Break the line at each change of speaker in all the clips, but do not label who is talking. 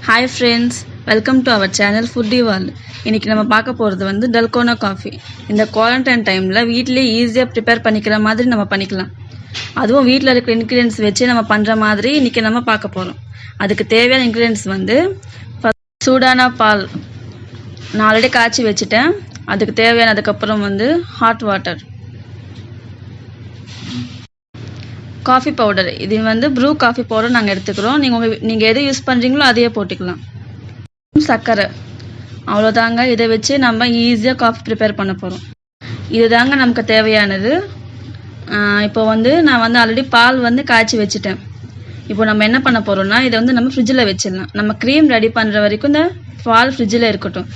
Hi friends, welcome to our channel foodie world. இன்றைக்கி நம்ம பார்க்க போகிறது வந்து டல்கோனா காஃபி. இந்த குவாரண்டைன் டைமில் வீட்டிலேயே ஈஸியாக ப்ரிப்பேர் பண்ணிக்கிற மாதிரி நம்ம பண்ணிக்கலாம். அதுவும் வீட்டில் இருக்கிற இன்க்ரீடியன்ஸ் வச்சு நம்ம பண்ணுற மாதிரி இன்றைக்கி நம்ம பார்க்க போகிறோம். அதுக்கு தேவையான இன்க்ரீடியன்ஸ் வந்து சூடான பால் நான் ஆல்ரெடி காய்ச்சி வச்சுட்டேன். அதுக்கு தேவையான அதுக்கப்புறம் வந்து ஹாட் வாட்டர், காஃபி பவுடர். இது வந்து ப்ரூ காஃபி பவுடர் நாங்கள் எடுத்துக்கிறோம். நீங்கள் எது யூஸ் பண்ணுறீங்களோ அதையே போட்டுக்கலாம். சர்க்கரை, அவ்வளோதாங்க. இதை வச்சு நம்ம ஈஸியாக காஃபி ப்ரிப்பேர் பண்ண போகிறோம். இது தாங்க நமக்கு தேவையானது. இப்போ வந்து நான் வந்து ஆல்ரெடி பால் வந்து காய்ச்சி வச்சுட்டேன். இப்போ நம்ம என்ன பண்ண போகிறோம்னா, இதை வந்து நம்ம ஃப்ரிட்ஜில் வச்சிடலாம். நம்ம க்ரீம் ரெடி பண்ணுற வரைக்கும் இந்த பால் ஃப்ரிட்ஜில் இருக்கட்டும்.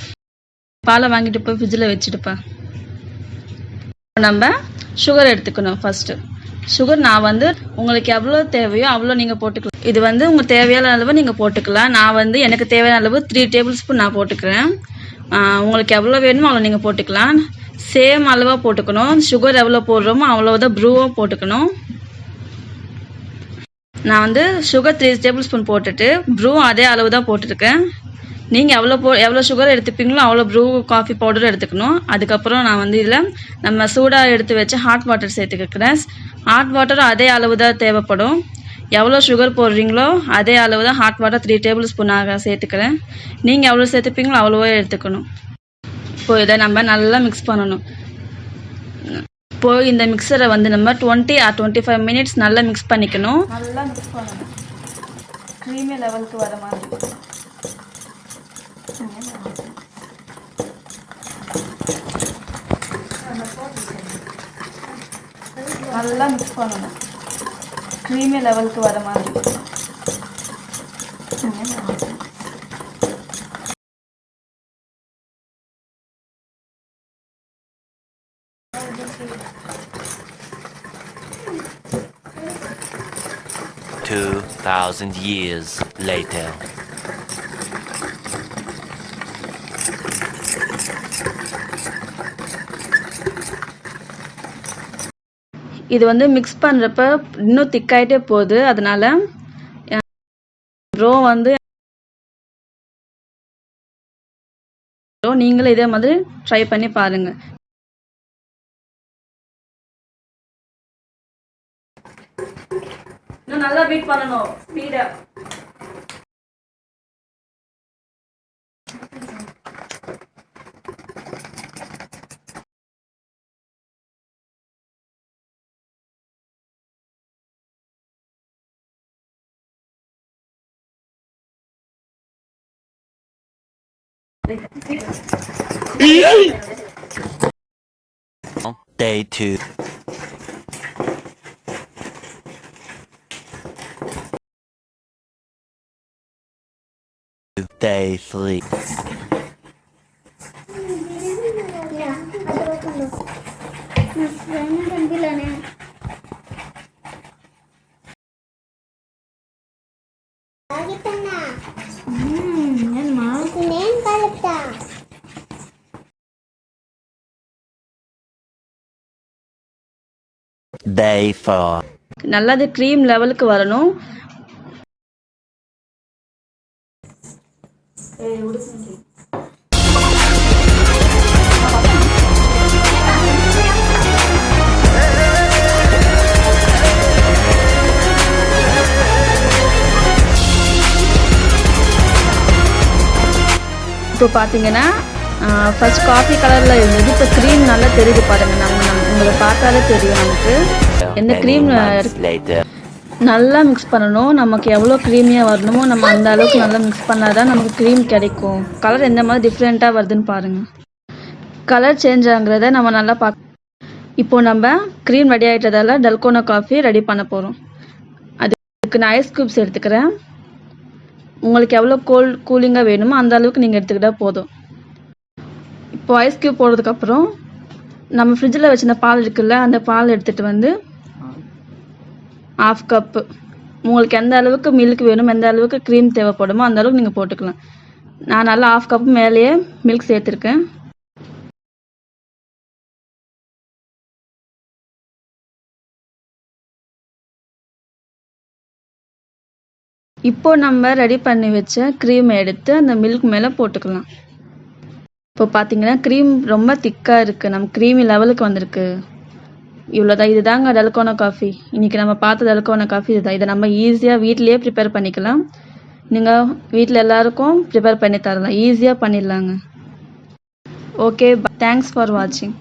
பாலை வாங்கிட்டு போய் ஃப்ரிட்ஜில் வச்சுட்டுப்பா. நம்ம சுகர் எடுத்துக்கணும். ஃபஸ்ட்டு சுகர் நான் வந்து உங்களுக்கு எவ்வளோ தேவையோ அவ்வளோ நீங்கள் போட்டுக்கலாம். இது வந்து உங்களுக்கு தேவையான அளவு நீங்கள் போட்டுக்கலாம். நான் வந்து எனக்கு தேவையான அளவு 3 டேபிள் ஸ்பூன் நான் போட்டுக்கிறேன். உங்களுக்கு எவ்வளோ வேணுமோ அவ்வளோ நீங்கள் போட்டுக்கலாம். சேம் அளவாக போட்டுக்கணும். சுகர் எவ்வளோ போடுறோமோ அவ்வளோதான் ப்ரூவும் போட்டுக்கணும். நான் வந்து சுகர் 3 டேபிள் ஸ்பூன் போட்டுட்டு ப்ரூ அதே அளவு தான் போட்டுருக்கேன். நீங்கள் எவ்வளோ சுகர் எடுத்துப்பீங்களோ அவ்வளோ ப்ரூ காஃபி பவுடர் எடுத்துக்கணும். அதுக்கப்புறம் நான் வந்து இதில் நம்ம சூடாக எடுத்து வச்சு ஹாட் வாட்டர் சேர்த்துக்கிறேன். ஹாட் வாட்டரும் அதே அளவு தான் தேவைப்படும். எவ்வளோ சுகர் போடுறீங்களோ அதே அளவு தான் ஹாட் வாட்டர் 3 டேபிள் ஸ்பூனாக சேர்த்துக்கிறேன். நீங்கள் எவ்வளோ சேர்த்துப்பீங்களோ அவ்வளோவோ எடுத்துக்கணும். இப்போது இதை நம்ம நல்லா மிக்ஸ் பண்ணணும். இப்போது இந்த மிக்சரை வந்து நம்ம 20 or 25 மினிட்ஸ் நல்லா மிக்ஸ் பண்ணிக்கணும். நல்லா மிக்ஸ் பண்ணணும், க்ரீமி லெவலுக்கு வர மாதிரி. நல்லா மிக்ஸ் பண்ணணும், க்ரீமி லெவலுக்கு வர மாதிரி.
$2,000 years later.
இது வந்து மிக்ஸ் பண்ணுறப்ப இன்னும் திக்காயிட்டே போகுது. அதனால ப்ரோ வந்து நீங்களும் இதே மாதிரி ட்ரை பண்ணி பாருங்க. இன்னும் நல்லா பீட் பண்ணணும் ஸ்பீடா.
Day 2. Day 3. Day 4.
நல்லா அது க்ரீம் லெவலுக்கு வரணும். இப்போ பார்த்தீங்கன்னா ஃபர்ஸ்ட் காஃபி கலரில் இருந்தது, இப்போ க்ரீம் நல்லா தெரியுது பாருங்கள். உங்களை பார்த்தாலே தெரியும் நமக்கு எந்த க்ரீம். நல்லா மிக்ஸ் பண்ணணும். நமக்கு எவ்வளோ க்ரீமியாக வரணுமோ நம்ம அந்த அளவுக்கு நல்லா மிக்ஸ் பண்ணால் தான் நமக்கு க்ரீம் கிடைக்கும். கலர் எந்த மாதிரி டிஃப்ரெண்ட்டாக வருதுன்னு பாருங்கள். கலர் சேஞ்ச் ஆகுறத நம்ம நல்லா இப்போது நம்ம க்ரீம் ரெடி ஆகிட்டதால டல்கோனா காஃபி ரெடி பண்ண போகிறோம். அதுக்கு நான் ஐஸ் க்யூப்ஸ் எடுத்துக்கிறேன். உங்களுக்கு எவ்வளோ கூலிங்காக வேணுமோ அந்த அளவுக்கு நீங்கள் எடுத்துக்கிட்டால் போதும். இப்போ ஐஸ் க்யூப் போடுறதுக்கப்புறம் நம்ம ஃப்ரிட்ஜில் வச்சுருந்த பால் இருக்குல்ல, அந்த பால் எடுத்துகிட்டு வந்து 1/2 கப்பு, உங்களுக்கு எந்த அளவுக்கு மில்க் வேணும், எந்த அளவுக்கு க்ரீம் தேவைப்படுமோ அந்த அளவுக்கு நீங்கள் போட்டுக்கலாம். நான் நல்லா 1/2 கப்பு மேலேயே மில்க் சேர்த்துருக்கேன். இப்போ நம்ம ரெடி பண்ணி வச்ச க்ரீமை எடுத்து அந்த மில்க் மேலே போட்டுக்கலாம். இப்போ பார்த்தீங்கன்னா க்ரீம் ரொம்ப திக்காக இருக்குது, நம்ம க்ரீமி லெவலுக்கு வந்திருக்கு. இவ்வளோதான், இதுதாங்க டல்கோனா காஃபி. இன்றைக்கி நம்ம பார்த்த டல்கோனா காஃபி இதுதான். இதை நம்ம ஈஸியாக வீட்டிலேயே ப்ரிப்பேர் பண்ணிக்கலாம். நீங்கள் வீட்டில் எல்லாருக்கும் ப்ரிப்பேர் பண்ணி தரலாம், ஈஸியாக பண்ணிடலாங்க. ஓகே, தேங்க்ஸ் ஃபார் வாட்சிங்.